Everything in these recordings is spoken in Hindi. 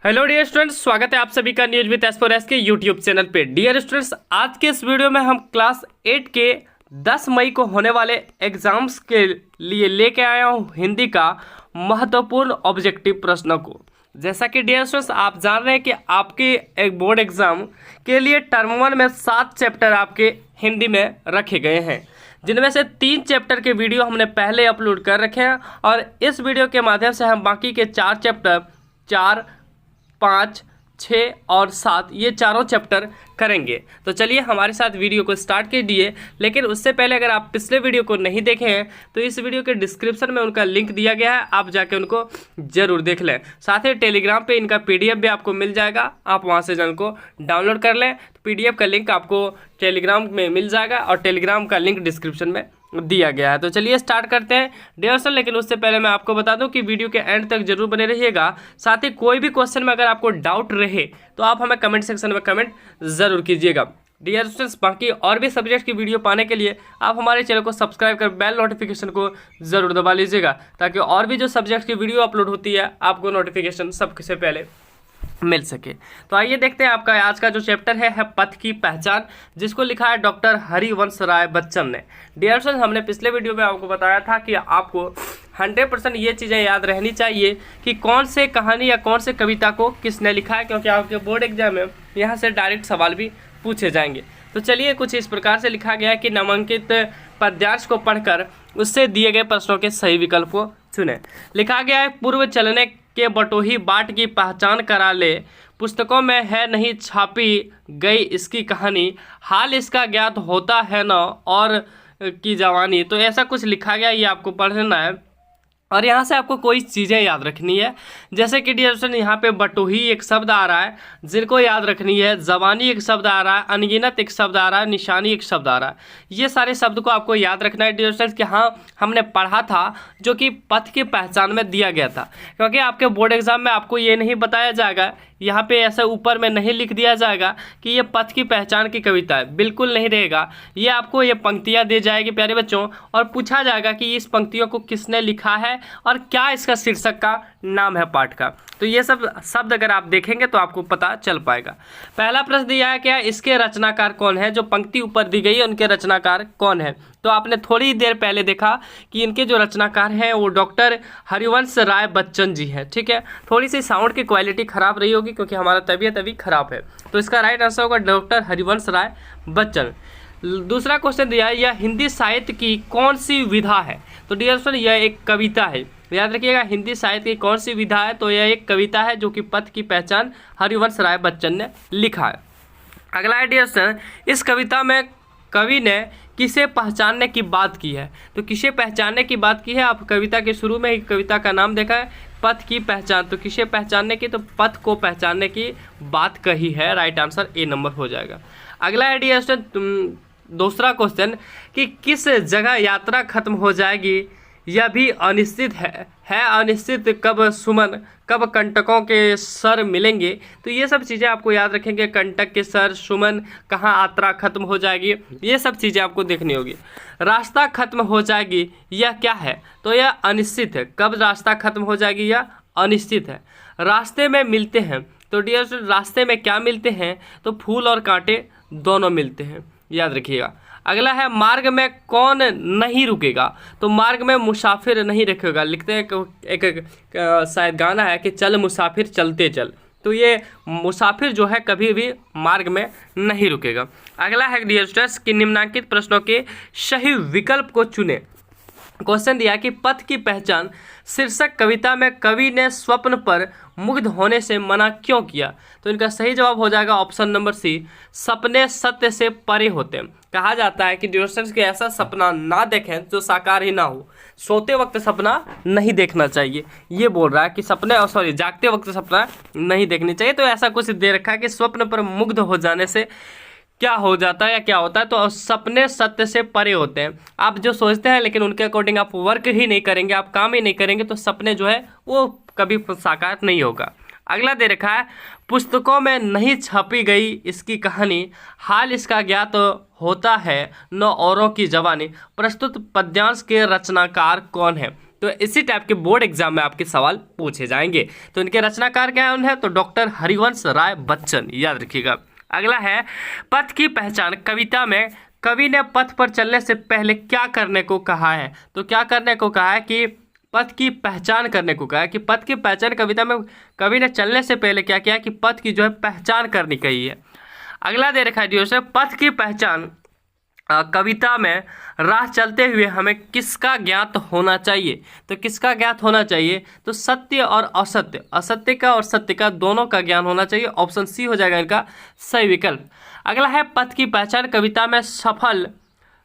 हेलो डियर स्टूडेंट्स, स्वागत है आप सभी का न्यूज विद एस्पोरेस के यूट्यूब चैनल पे। डियर स्टूडेंट्स, आज के इस वीडियो में हम क्लास 8 के 10 मई को होने वाले एग्जाम्स के लिए लेके आया हूँ हिंदी का महत्वपूर्ण ऑब्जेक्टिव प्रश्नों को। जैसा कि डियर स्टूडेंट्स आप जान रहे हैं कि आपके एक बोर्ड एग्जाम के लिए टर्म 1 में 7 चैप्टर आपके हिंदी में रखे गए हैं, जिनमें से 3 चैप्टर के वीडियो हमने पहले अपलोड कर रखे हैं और इस वीडियो के माध्यम से हम बाकी के 4 चैप्टर 4, 5, 6 और 7 ये चारों चैप्टर करेंगे। तो चलिए हमारे साथ वीडियो को स्टार्ट कीजिए। लेकिन उससे पहले अगर आप पिछले वीडियो को नहीं देखे हैं तो इस वीडियो के डिस्क्रिप्शन में उनका लिंक दिया गया है, आप जाके उनको जरूर देख लें। साथ ही टेलीग्राम पे इनका पीडीएफ भी आपको मिल जाएगा, आप वहां से उनको डाउनलोड कर लें। तो पीडीएफ का लिंक आपको टेलीग्राम में मिल जाएगा और टेलीग्राम का लिंक डिस्क्रिप्शन में दिया गया है। तो चलिए स्टार्ट करते हैं डियर स्टूडेंट। लेकिन उससे पहले मैं आपको बता दूं कि वीडियो के एंड तक जरूर बने रहिएगा। साथ ही कोई भी क्वेश्चन में अगर आपको डाउट रहे तो आप हमें कमेंट सेक्शन में कमेंट जरूर कीजिएगा। डियर स्टूडेंट्स, बाकी और भी सब्जेक्ट की वीडियो पाने के लिए आप हमारे चैनल को सब्सक्राइब कर बेल नोटिफिकेशन को जरूर दबा लीजिएगा, ताकि और भी जो सब्जेक्ट की वीडियो अपलोड होती है आपको नोटिफिकेशन सबसे पहले मिल सके। तो आइए देखते हैं आपका आज का जो चैप्टर है पथ की पहचान, जिसको लिखा है डॉक्टर हरिवंश राय बच्चन ने। डियर स्टूडेंट्स, हमने पिछले वीडियो में आपको बताया था कि आपको 100% ये चीज़ें याद रहनी चाहिए कि कौन से कहानी या कौन से कविता को किसने लिखा है, क्योंकि आपके बोर्ड एग्जाम में यहाँ से डायरेक्ट सवाल भी पूछे जाएंगे। तो चलिए कुछ इस प्रकार से लिखा गया है कि नामांकित पद्यांश को पढ़कर उससे दिए गए प्रश्नों के सही विकल्प को चुने। लिखा गया है, पूर्व चलने के बटोही बाट की पहचान करा ले, पुस्तकों में है नहीं छापी गई इसकी कहानी, हाल इसका ज्ञात होता है न और की जवानी। तो ऐसा कुछ लिखा गया, ये आपको पढ़ना है और यहाँ से आपको कोई चीज़ें याद रखनी है। जैसे कि डियर स्टूडेंट, यहाँ पे बटोही एक शब्द आ रहा है जिनको याद रखनी है, जवानी एक शब्द आ रहा है, अनगिनत एक शब्द आ रहा है, निशानी एक शब्द आ रहा है। ये सारे शब्द को आपको याद रखना है डियर स्टूडेंट कि हाँ हमने पढ़ा था, जो कि पथ की पहचान में दिया गया था। क्योंकि आपके बोर्ड एग्जाम में आपको ये नहीं बताया जाएगा, यहाँ पे ऐसे ऊपर में नहीं लिख दिया जाएगा कि ये पथ की पहचान की कविता है, बिल्कुल नहीं रहेगा। ये आपको ये पंक्तियाँ दी जाएगी प्यारे बच्चों, और पूछा जाएगा कि इस पंक्तियों को किसने लिखा है और क्या इसका शीर्षक का नाम है पाठ का। तो ये सब शब्द अगर आप देखेंगे तो आपको पता चल पाएगा। पहला प्रश्न दिया है क्या, इसके रचनाकार कौन है। जो पंक्ति ऊपर दी गई है उनके रचनाकार कौन है। तो आपने थोड़ी देर पहले देखा कि इनके जो रचनाकार हैं वो डॉक्टर हरिवंश राय बच्चन जी हैं। ठीक है, थोड़ी सी साउंड की क्वालिटी खराब रही होगी क्योंकि हमारा तबीयत अभी खराब है। तो इसका राइट आंसर होगा डॉक्टर हरिवंश राय बच्चन। दूसरा क्वेश्चन दिया है, यह हिंदी साहित्य की कौन सी विधा है। तो डियर स्टूडेंट, यह एक कविता है। याद रखिएगा, हिंदी साहित्य की कौन सी विधा है, तो यह एक कविता है जो कि पथ की पहचान हरिवंश राय बच्चन ने लिखा है। अगला है डियर स्टूडेंट, इस कविता में कवि ने किसे पहचानने की बात की है। तो किसे पहचानने की बात की है, आप कविता के शुरू में ही कविता का नाम देखा है, पथ की पहचान। तो किसे पहचानने की, तो पथ को पहचानने की बात कही है। राइट आंसर ए नंबर हो जाएगा। अगला है डियर स्टूडेंट, दूसरा क्वेश्चन कि किस जगह यात्रा खत्म हो जाएगी, यह भी अनिश्चित है अनिश्चित, कब सुमन कब कंटकों के सर मिलेंगे। तो ये सब चीज़ें आपको याद रखेंगे, कंटक के सर, सुमन, कहाँ यात्रा खत्म हो जाएगी, ये सब चीज़ें आपको देखनी होगी। रास्ता खत्म हो जाएगी, यह क्या है। तो यह अनिश्चित है, कब रास्ता खत्म हो जाएगी यह अनिश्चित है। रास्ते में मिलते हैं, तो डियर स्टूडेंट रास्ते में क्या मिलते हैं, तो फूल और कांटे दोनों मिलते हैं, याद रखिएगा। अगला है, मार्ग में कौन नहीं रुकेगा। तो मार्ग में मुसाफिर नहीं रुकेगा। लिखते हैं एक शायद गाना है कि चल मुसाफिर चलते चल। तो ये मुसाफिर जो है कभी भी मार्ग में नहीं रुकेगा। अगला है डियर स्टूडेंट्स कि निम्नलिखित प्रश्नों के सही विकल्प को चुने। क्वेश्चन दिया कि पथ की पहचान शीर्षक कविता में कवि ने स्वप्न पर मुग्ध होने से मना क्यों किया। तो इनका सही जवाब हो जाएगा ऑप्शन नंबर सी, सपने सत्य से परे होते हैं। कहा जाता है कि डिस्टेंस के ऐसा सपना ना देखें जो साकार ही ना हो। सोते वक्त सपना नहीं देखना चाहिए, ये बोल रहा है कि सपने जागते वक्त सपना नहीं देखनी चाहिए। तो ऐसा कुछ दे रखा है कि स्वप्न पर मुग्ध हो जाने से क्या हो जाता है या क्या होता है, तो सपने सत्य से परे होते हैं। आप जो सोचते हैं लेकिन उनके अकॉर्डिंग आप वर्क ही नहीं करेंगे, आप काम ही नहीं करेंगे, तो सपने जो है वो कभी साकार नहीं होगा। अगला दे रखा है, पुस्तकों में नहीं छपी गई इसकी कहानी, हाल इसका ज्ञात होता है न औरों की जवानी। प्रस्तुत पद्यांश के रचनाकार कौन है। तो इसी टाइप के बोर्ड एग्जाम में आपके सवाल पूछे जाएंगे। तो इनके रचनाकार क्या है, तो डॉक्टर हरिवंश राय बच्चन, याद रखिएगा। अगला है पथ की पहचान। कविता में कवि ने पथ पर चलने से पहले क्या करने को कहा है? तो क्या करने को कहा है कि पथ की पहचान करने को कहा है कि पथ की पहचान। कविता में कवि ने चलने से पहले क्या किया कि पथ की जो है पहचान करनी कही है। अगला दे रखा है जी पथ की पहचान। कविता में राह चलते हुए हमें किसका ज्ञात होना चाहिए? तो किसका ज्ञात होना चाहिए? तो सत्य और असत्य, असत्य का और सत्य का दोनों का ज्ञान होना चाहिए। ऑप्शन सी हो जाएगा इनका सही विकल्प। अगला है पथ की पहचान। कविता में सफल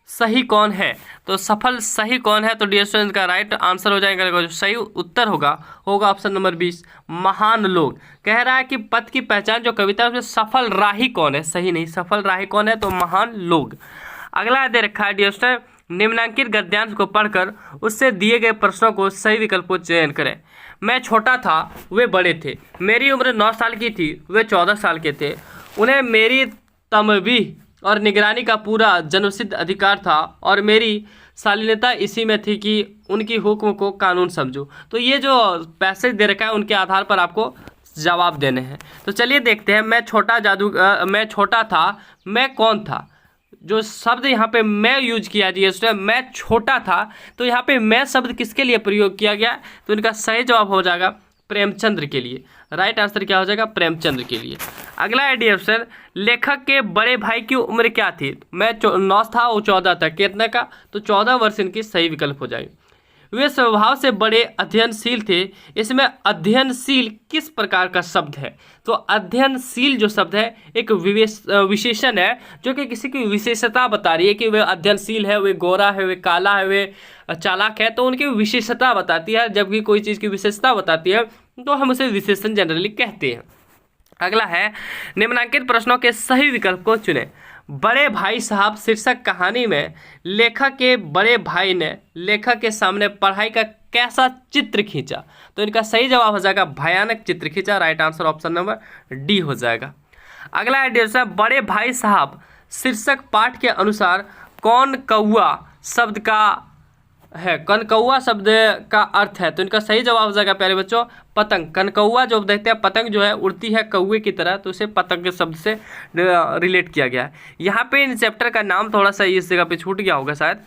सही कौन है? तो सफल सही कौन है? तो डियर स्टूडेंट का राइट आंसर हो जाएगा, जो सही उत्तर होगा ऑप्शन नंबर 20 महान लोग। कह रहा है कि पथ की पहचान जो कविता है उसमें सफल राही कौन है? सही नहीं, सफल राही कौन है? तो महान लोग। अगला दे रखा है डियर स्टूडेंट निम्नलिखित गद्यांश को पढ़कर उससे दिए गए प्रश्नों को सही विकल्प को चयन करें। मैं छोटा था, वे बड़े थे। मेरी उम्र 9 साल की थी, वे 14 साल के थे। उन्हें मेरी तंबी और निगरानी का पूरा जन्मसिद्ध अधिकार था और मेरी शालीनता इसी में थी कि उनकी हुक्म को कानून समझूं। तो ये जो पैसेज दे रखा है उनके आधार पर आपको जवाब देने हैं। तो चलिए देखते हैं। मैं छोटा था, मैं कौन था? जो शब्द यहाँ पे मैं यूज किया जी मैं छोटा था, तो यहाँ पे मैं शब्द किसके लिए प्रयोग किया गया? तो इनका सही जवाब हो जाएगा प्रेमचंद्र के लिए। राइट आंसर क्या हो जाएगा? प्रेमचंद्र के लिए। अगला है डी ऑप्शन लेखक के बड़े भाई की उम्र क्या थी? मैं 9 था, वो 14 था। कितने का? तो 14 वर्ष इनकी सही विकल्प हो जाएगी। वे स्वभाव से बड़े अध्ययनशील थे। इसमें अध्ययनशील किस प्रकार का शब्द है? तो अध्ययनशील जो शब्द है एक विशेषण है जो कि किसी की विशेषता बता रही है कि वे अध्ययनशील है, वे गोरा है, वे काला है, वे चालाक है। तो उनकी विशेषता बताती है। जब भी कोई चीज़ की विशेषता बताती है तो हम उसे विशेषण जनरली कहते हैं। अगला है निम्नलिखित प्रश्नों के सही विकल्प को चुनें। बड़े भाई साहब शीर्षक कहानी में लेखक के बड़े भाई ने लेखक के सामने पढ़ाई का कैसा चित्र खींचा? तो इनका सही जवाब हो जाएगा भयानक चित्र खींचा। Right answer option number D हो जाएगा। अगला है डियर साहब बड़े भाई साहब शीर्षक पाठ के अनुसार कौन कौआ शब्द का है? कनकौआ शब्द का अर्थ है। तो इनका सही जवाब हो जाएगा प्यारे बच्चों पतंग। कनकौआ जो देखते हैं पतंग जो है उड़ती है कौए की तरह, तो उसे पतंग के शब्द से रिलेट किया गया है। यहाँ पे इन चैप्टर का नाम थोड़ा सा इस जगह पे छूट गया होगा शायद।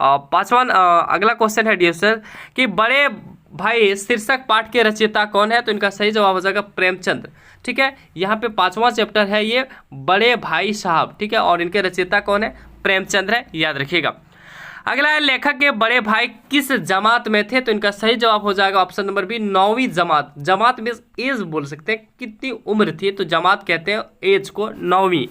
पांचवा अगला क्वेश्चन है डियर सर कि बड़े भाई शीर्षक पाठ के रचयिता कौन है? तो इनका सही जवाब हो जाएगा प्रेमचंद। ठीक है, यहाँ पे 5वां चैप्टर है ये बड़े भाई साहब। ठीक है, और इनके रचयिता कौन है? प्रेमचंद है, याद रखिएगा। अगला है लेखक के बड़े भाई किस जमात में थे? तो इनका सही जवाब हो जाएगा ऑप्शन नंबर बी 9वीं जमात। जमात में एज बोल सकते हैं, कितनी उम्र थी, तो जमात कहते हैं एज को 9वीं।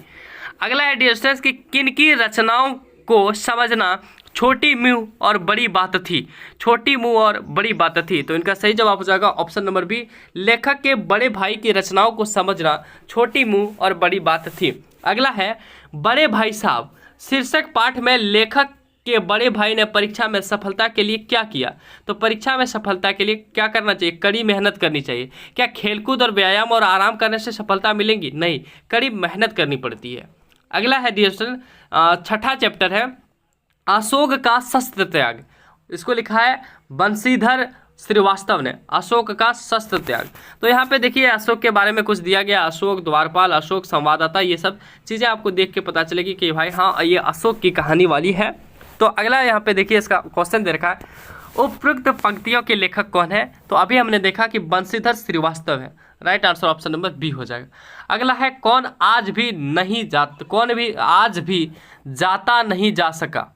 अगला है डियर स्टूडेंट्स कि किनकी रचनाओं को समझना छोटी मुँह और बड़ी बात थी? छोटी मुँह और बड़ी बात थी, तो इनका सही जवाब हो जाएगा ऑप्शन नंबर बी लेखक के बड़े भाई की रचनाओं को समझना छोटी मुँह और बड़ी बात थी। अगला है बड़े भाई साहब शीर्षक पाठ में लेखक के बड़े भाई ने परीक्षा में सफलता के लिए क्या किया? तो परीक्षा में सफलता के लिए क्या करना चाहिए? कड़ी मेहनत करनी चाहिए। क्या खेलकूद और व्यायाम और आराम करने से सफलता मिलेगी? नहीं, कड़ी मेहनत करनी पड़ती है। अगला है डियर स्टूडेंट 6ठा चैप्टर है अशोक का शस्त्र त्याग। इसको लिखा है बंशीधर श्रीवास्तव ने, अशोक का शस्त्र त्याग। तो यहाँ पे देखिए अशोक के बारे में कुछ दिया गया, अशोक द्वारपाल, अशोक संवाददाता, ये सब चीज़ें आपको देख के पता चलेगी कि भाई हाँ ये अशोक की कहानी वाली है। तो अगला यहाँ पे देखिए इसका क्वेश्चन दे रखा है उपयुक्त पंक्तियों के लेखक कौन है? तो अभी हमने देखा कि बंशीधर श्रीवास्तव है। Right answer option number B हो जाएगा। अगला है कौन आज भी आज भी जाता नहीं जा सका?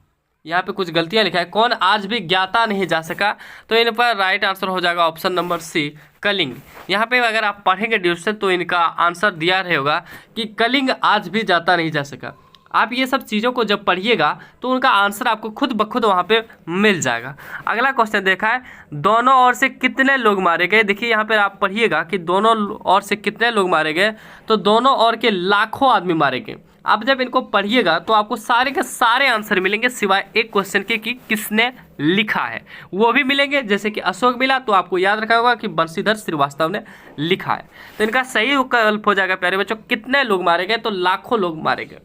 यहाँ पे कुछ गलतियाँ लिखा है, कौन आज भी ज्ञाता नहीं जा सका? तो इन पर राइट आंसर हो जाएगा ऑप्शन नंबर सी कलिंग। यहाँ पे अगर आप पढ़ेंगे ड्यूरेशन तो इनका आंसर दिया रहेगा कि कलिंग आज भी जाता नहीं जा सका। आप ये सब चीज़ों को जब पढ़िएगा तो उनका आंसर आपको खुद ब खुद वहाँ पे मिल जाएगा। अगला क्वेश्चन देखा है दोनों ओर से कितने लोग मारे गए? देखिए यहाँ पे आप पढ़िएगा कि दोनों ओर से कितने लोग मारे गए, तो दोनों ओर के लाखों आदमी मारे गए। आप जब इनको पढ़िएगा तो आपको सारे के सारे आंसर मिलेंगे सिवाय एक क्वेश्चन के कि किसने लिखा है, वो भी मिलेंगे। जैसे कि अशोक मिला तो आपको याद रखा होगा कि बंशीधर श्रीवास्तव ने लिखा है। तो इनका सही विकल्प हो जाएगा प्यारे बच्चों कितने लोग मारे गए, तो लाखों लोग मारे गए।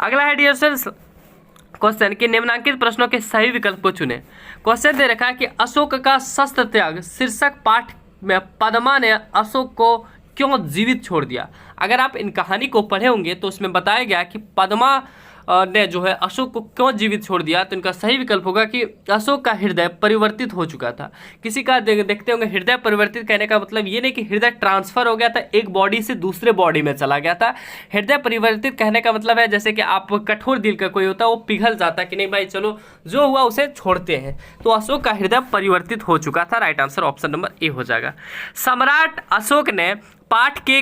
अगला है डियर स्टूडेंट्स क्वेश्चन कि निम्नलिखित प्रश्नों के सही विकल्प को चुने। क्वेश्चन दे रखा है कि अशोक का शस्त्र त्याग शीर्षक पाठ में पद्मा ने अशोक को क्यों जीवित छोड़ दिया। अगर आप इन कहानी को पढ़े होंगे तो उसमें बताया गया कि पद्मा ने जो है अशोक को क्यों जीवित छोड़ दिया। तो इनका सही विकल्प होगा कि अशोक का हृदय परिवर्तित हो चुका था। किसी का देखते होंगे हृदय परिवर्तित कहने का मतलब ये नहीं कि हृदय ट्रांसफर हो गया था, एक बॉडी से दूसरे बॉडी में चला गया था। हृदय परिवर्तित कहने का मतलब है जैसे कि आप कठोर दिल का कोई होता है वो पिघल जाता है कि नहीं भाई चलो जो हुआ उसे छोड़ते हैं। तो अशोक का हृदय परिवर्तित हो चुका था। Right answer option number A हो जाएगा। सम्राट अशोक ने पाठ के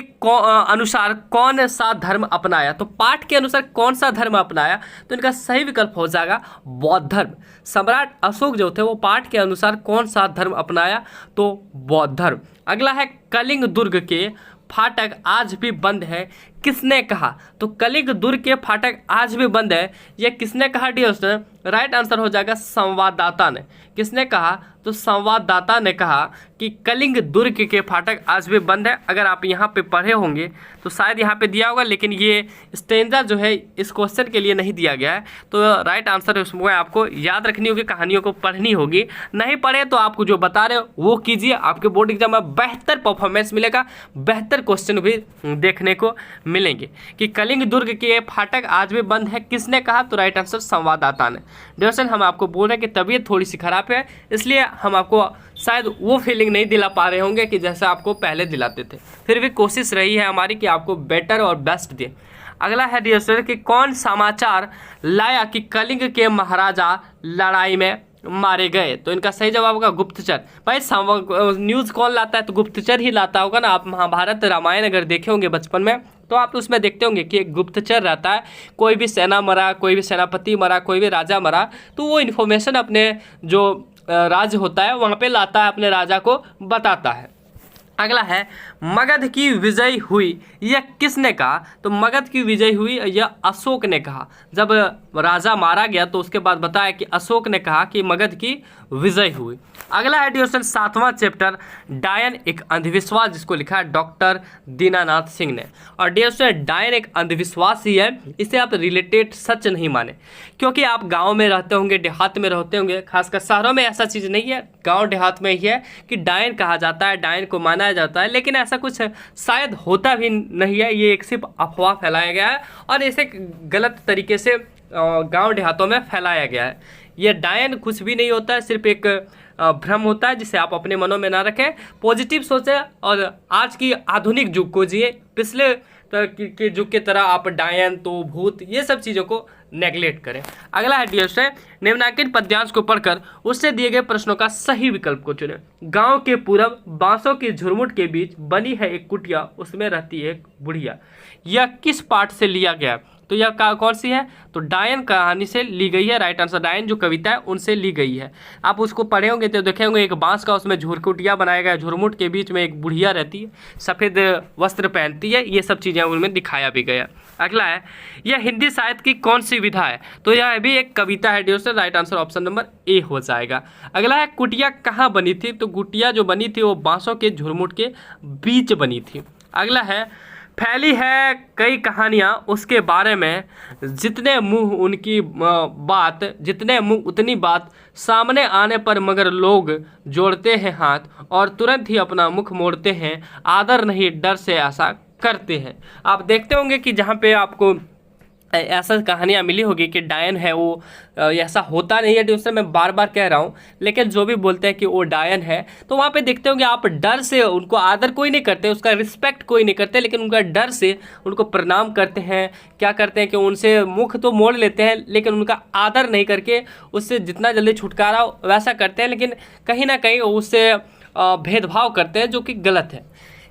अनुसार कौन सा धर्म अपनाया। तो पाठ के अनुसार कौन सा धर्म अपनाया, तो इनका सही विकल्प हो जाएगा बौद्ध धर्म। सम्राट अशोक जो थे वो पाठ के अनुसार कौन सा धर्म अपनाया, तो बौद्ध धर्म। अगला है कलिंग दुर्ग के फाटक आज भी बंद है, किसने कहा। तो कलिंग दुर्ग के फाटक आज भी बंद है, यह किसने कहा डियर स्टूडेंट। राइट आंसर हो जाएगा संवाददाता ने। किसने कहा, तो संवाददाता ने कहा कि कलिंग दुर्ग के फाटक आज भी बंद है। अगर आप यहाँ पे पढ़े होंगे तो शायद यहाँ पे दिया होगा, लेकिन ये स्टेंजा जो है इस क्वेश्चन के लिए नहीं दिया गया है। तो राइट आंसर उसमें आपको याद रखनी होगी, कहानियों को पढ़नी होगी। नहीं पढ़े तो आपको जो बता रहे हो वो कीजिए, आपके बोर्ड एग्जाम में बेहतर परफॉर्मेंस मिलेगा, बेहतर क्वेश्चन भी देखने को मिलेंगे। कि कलिंग दुर्ग के फाटक आज भी बंद है, किसने कहा, तो राइट आंसर संवाददाता ने। डियर हम आपको बोल रहे हैं कि तबीयत थोड़ी सी खराब है, इसलिए हम आपको शायद वो फीलिंग नहीं दिला पा रहे होंगे कि जैसा आपको पहले दिलाते थे। फिर भी कोशिश रही है हमारी कि आपको बेटर और बेस्ट दें। अगला है डियर स्टूडेंट कि कौन समाचार लाया कि कलिंग के महाराजा लड़ाई में मारे गए। तो इनका सही जवाब होगा गुप्तचर। भाई न्यूज़ कौन लाता है, तो गुप्तचर ही लाता होगा ना। आप महाभारत रामायण अगर देखे होंगे बचपन में तो आप उसमें देखते होंगे कि एक गुप्तचर रहता है। कोई भी सेना मरा, कोई भी सेनापति मरा, कोई भी राजा मरा, तो वो इन्फॉर्मेशन अपने जो राज्य होता है वहाँ पे लाता है, अपने राजा को बताता है। अगला है मगध की विजय हुई, यह किसने कहा। तो मगध की विजय हुई यह अशोक ने कहा। जब राजा मारा गया तो उसके बाद बताया कि अशोक ने कहा कि मगध की विजय हुई। अगला है डियर 7वां चैप्टर डायन एक अंधविश्वास, जिसको लिखा है डॉक्टर दीनानाथ सिंह ने। और डियर डायन एक अंधविश्वास ही है, इसे आप रिलेटेड सच नहीं माने, क्योंकि आप गांव में रहते होंगे, देहात में रहते होंगे। खासकर शहरों में ऐसा चीज़ नहीं है, गांव देहात में ही है कि डायन कहा जाता है, डायन को माना जाता है। लेकिन ऐसा कुछ शायद होता भी नहीं है, ये एक सिर्फ अफवाह फैलाया गया है और इसे गलत तरीके से गांव देहातों में फैलाया गया है। ये डायन कुछ भी नहीं होता है, सिर्फ एक भ्रम होता है जिसे आप अपने मनों में ना रखें। पॉजिटिव सोचें और आज की आधुनिक युग को जिए। पिछले के युग की तरह आप डायन तो भूत ये सब चीज़ों को नेगलेक्ट करें। अगला है डियर से निम्नलिखित पद्यांश को पढ़कर उससे दिए गए प्रश्नों का सही विकल्प को चुनें। गांव के पूरब बांसों की झुरमुट के बीच बनी है एक कुटिया, उसमें रहती है एक बुढ़िया। यह किस पाठ से लिया गया। तो यह कौन सी है, तो डायन कहानी से ली गई है। राइट आंसर डायन जो कविता है उनसे ली गई है। आप उसको पढ़े होंगे तो देखे होंगे एक बांस का उसमें झुरकुटिया बनाया गया, झुरमुट के बीच में एक बुढ़िया रहती है, सफ़ेद वस्त्र पहनती है, ये सब चीज़ें उनमें दिखाया भी गया। अगला है यह हिंदी साहित्य की कौन सी विधा है। तो यह भी एक कविता है dear. Right answer option number A हो जाएगा। अगला है कुटिया कहाँ बनी थी। तो कुटिया जो बनी थी वो बांसों के झुरमुट के बीच बनी थी। अगला है फैली है कई कहानियाँ उसके बारे में, जितने मुंह उनकी बात, जितने मुंह उतनी बात, सामने आने पर मगर लोग जोड़ते हैं हाथ और तुरंत ही अपना मुख मोड़ते हैं, आदर नहीं डर से ऐसा करते हैं। आप देखते होंगे कि जहाँ पे आपको ऐसा कहानियाँ मिली होगी कि डायन है वो ऐसा होता नहीं है, उससे मैं बार बार कह रहा हूँ, लेकिन जो भी बोलते हैं कि वो डायन है तो वहाँ पे देखते होंगे आप डर से उनको आदर कोई नहीं करते, उसका रिस्पेक्ट कोई नहीं करते, लेकिन उनका डर से उनको प्रणाम करते हैं। क्या करते हैं कि उनसे मुख तो मोड़ लेते हैं लेकिन उनका आदर नहीं करके उससे जितना जल्दी छुटकारा वैसा करते हैं, लेकिन कहीं ना कहीं उससे भेदभाव करते हैं जो कि गलत है।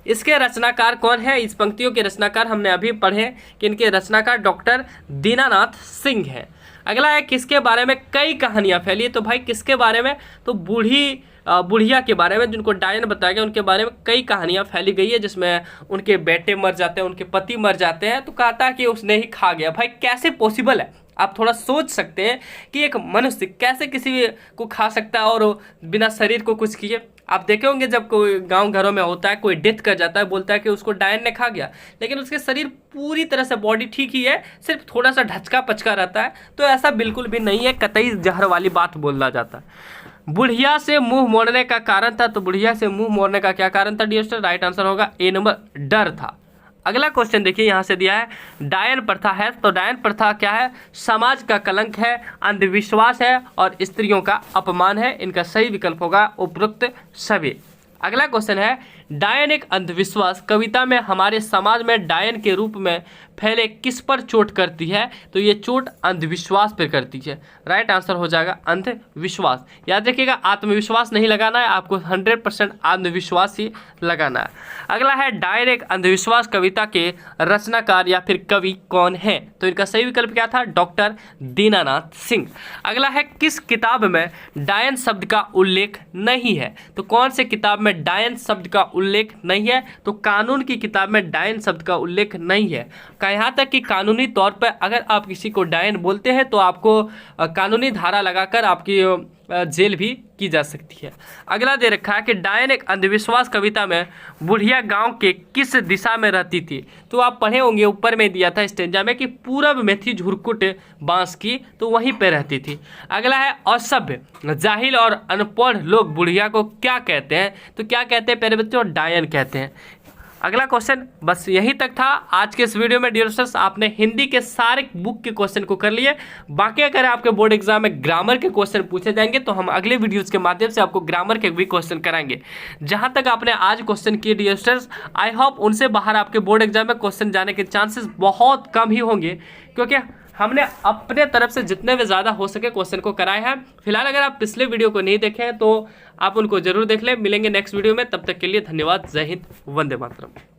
इसके रचनाकार कौन है। इस पंक्तियों के रचनाकार हमने अभी पढ़े कि इनके रचनाकार डॉक्टर दीनानाथ सिंह हैं। अगला है किसके बारे में कई कहानियाँ फैली। तो भाई किसके बारे में, तो बुढ़िया के बारे में, जिनको डायन बताया गया उनके बारे में कई कहानियाँ फैली गई है, जिसमें उनके बेटे मर जाते हैं, उनके पति मर जाते हैं, तो कहता है कि उसने ही खा गया। भाई कैसे पॉसिबल है आप थोड़ा सोच सकते हैं कि एक मनुष्य कैसे किसी को खा सकता है और बिना शरीर को कुछ किए। आप देखे होंगे जब कोई गांव घरों में होता है, कोई डेथ कर जाता है, बोलता है कि उसको डायन ने खा गया, लेकिन उसके शरीर पूरी तरह से बॉडी ठीक ही है, सिर्फ थोड़ा सा ढचका पचका रहता है। तो ऐसा बिल्कुल भी नहीं है, कतई जहर वाली बात बोला जाता है। बुढ़िया से मुंह मोड़ने का कारण था, तो बुढ़िया से मुंह मोड़ने का क्या कारण था डियर स्टूडेंट? राइट आंसर होगा ए नंबर, डर था। अगला क्वेश्चन देखिए, यहाँ से दिया है डायन प्रथा है, तो डायन प्रथा क्या है? समाज का कलंक है, अंधविश्वास है और स्त्रियों का अपमान है। इनका सही विकल्प होगा उपरोक्त सभी। अगला क्वेश्चन है डायन एक अंधविश्वास, कविता में हमारे समाज में डायन के रूप में फैले किस पर चोट करती है? तो ये चोट अंधविश्वास पर करती है। राइट आंसर हो जाएगा अंधविश्वास। याद रखिएगा, आत्मविश्वास नहीं लगाना है आपको, 100% आत्मविश्वास ही लगाना है। अगला है डायन एक अंधविश्वास, कविता के रचनाकार या फिर कवि कौन है? तो इनका सही विकल्प क्या था? डॉक्टर दीनानाथ सिंह। अगला है किस किताब में डायन शब्द का उल्लेख नहीं है? तो कौन से किताब में डायन शब्द का उल्लेख नहीं है? तो कानून की किताब में डायन शब्द का उल्लेख नहीं है। यहाँ तक कि कानूनी तौर पर अगर आप किसी को डायन बोलते हैं तो आपको कानूनी धारा लगाकर आपकी जेल भी की जा सकती है। अगला दे रखा है कि डायन एक अंधविश्वास, कविता में बुढ़िया गांव के किस दिशा में रहती थी? तो आप पढ़े होंगे, ऊपर में दिया था स्टेंजा में कि पूरब में थी झुरकुट बांस की, तो वहीं पे रहती थी। अगला है असभ्य, जाहिल और अनपढ़ लोग बुढ़िया को क्या कहते हैं? तो क्या कहते हैं प्यारे बच्चों? डायन कहते हैं। अगला क्वेश्चन बस यहीं तक था आज के इस वीडियो में डियर स्टूडेंट्स। आपने हिंदी के सारे बुक के क्वेश्चन को कर लिए। बाकी अगर आपके बोर्ड एग्जाम में ग्रामर के क्वेश्चन पूछे जाएंगे तो हम अगले वीडियोस के माध्यम से आपको ग्रामर के भी क्वेश्चन कराएंगे। जहां तक आपने आज क्वेश्चन किए डियर स्टूडेंट्स, आई होप उनसे बाहर आपके बोर्ड एग्जाम में क्वेश्चन जाने के चांसेस बहुत कम ही होंगे, क्योंकि हमने अपने तरफ से जितने भी ज़्यादा हो सके क्वेश्चन को कराए हैं। फिलहाल अगर आप पिछले वीडियो को नहीं देखे हैं तो आप उनको जरूर देख लें। मिलेंगे नेक्स्ट वीडियो में, तब तक के लिए धन्यवाद। जय हिंद, वंदे मातरम।